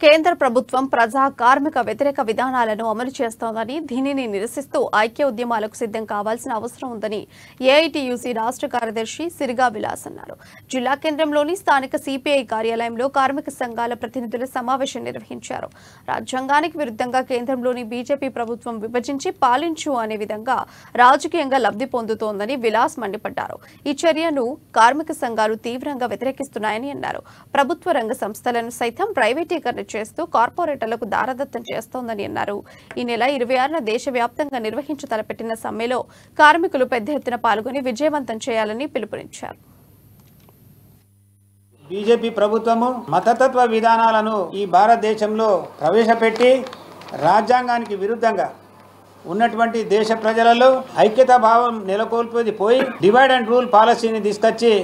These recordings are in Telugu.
కేంద్ర ప్రభుత్వం ప్రజా కార్మిక వ్యతిరేక విధానాలను అమలు చేస్తోందని దీనిని నిరసిస్తూ ఐక్య ఉద్యమాలకు సిద్ధం కావాల్సిన అవసరం ఉందని ఏఐటీయూసీ రాష్ట్ర కార్యదర్శి సిరిగా విలాస్ అన్నారు. జిల్లా కేంద్రంలోని స్థానిక సిపిఐ కార్యాలయంలో కార్మిక సంఘాల ప్రతినిధుల సమావేశం నిర్వహించారు. రాజ్యాంగానికి విరుద్ధంగా కేంద్రంలోని బీజేపీ ప్రభుత్వం విభజించి పాలించు అనే విధంగా రాజకీయంగా లబ్ధి పొందుతోందని విలాస్ మండిపడ్డారు. ఈ చర్యను కార్మిక సంఘాలు తీవ్రంగా వ్యతిరేకిస్తున్నాయని అన్నారు. ప్రభుత్వ రంగ సంస్థలను సైతం ప్రైవేటీకరణ చేస్తూ కార్పొరేటర్లకు దారదత్తం చేస్తోందని అన్నారు. ఈ నెల 26న దేశవ్యాప్తంగా నిర్వహించ తలపెట్టిన సమ్మెలో కార్మికులు పెద్ద ఎత్తున పాల్గొని విజయవంతం చేయాలని పిలుపునిచ్చారు. బీజేపీ ప్రభుత్వము మతతత్వ విధానాలను ఈ భారతదేశంలో ప్రవేశపెట్టి రాజ్యాంగానికి విరుద్ధంగా ఉన్నటువంటి దేశ ప్రజలలో ఐక్యతా భావం నెలకొల్పేది పోయి డివైడ్ అండ్ రూల్ పాలసీని తీసుకొచ్చి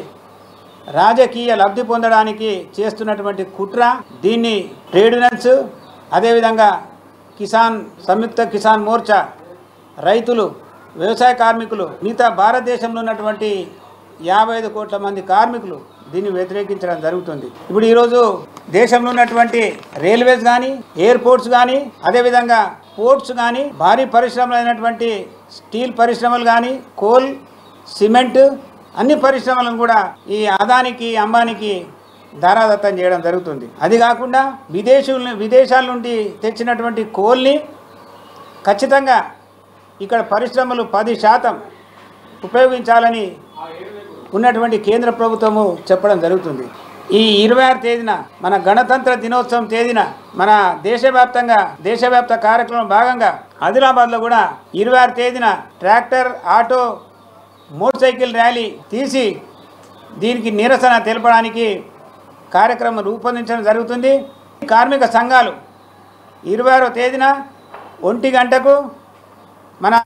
రాజకీయ లబ్ధి పొందడానికి చేస్తున్నటువంటి కుట్ర. దీన్ని ట్రేడ్ యూనియన్స్, అదేవిధంగా సంయుక్త కిసాన్ మోర్చా, రైతులు, వ్యవసాయ కార్మికులు, మిగతా భారతదేశంలో ఉన్నటువంటి 55 కోట్ల మంది కార్మికులు దీన్ని వ్యతిరేకించడం జరుగుతుంది. ఇప్పుడు ఈరోజు దేశంలో ఉన్నటువంటి రైల్వేస్ కానీ, ఎయిర్పోర్ట్స్ కానీ, అదేవిధంగా పోర్ట్స్ కానీ, భారీ పరిశ్రమలు అయినటువంటి స్టీల్ పరిశ్రమలు కానీ, కోల్, సిమెంట్, అన్ని పరిశ్రమలను కూడా ఈ అదానికి, అంబానీకి దారాదత్తం చేయడం జరుగుతుంది. అది కాకుండా విదేశాల నుండి తెచ్చినటువంటి కోల్ని ఖచ్చితంగా ఇక్కడ పరిశ్రమలు 10% ఉపయోగించాలని ఉన్నటువంటి కేంద్ర ప్రభుత్వము చెప్పడం జరుగుతుంది. ఈ 26 తేదీన మన గణతంత్ర దినోత్సవం తేదీన మన దేశవ్యాప్త కార్యక్రమం భాగంగా ఆదిలాబాద్లో కూడా 26 తేదీన tractor, auto, motor cycle rally తీసి దీనికి నిరసన తెలపడానికి కార్యక్రమం రూపొందించడం జరుగుతుంది. కార్మిక సంఘాలు 26వ తేదీన 1 గంటకు మన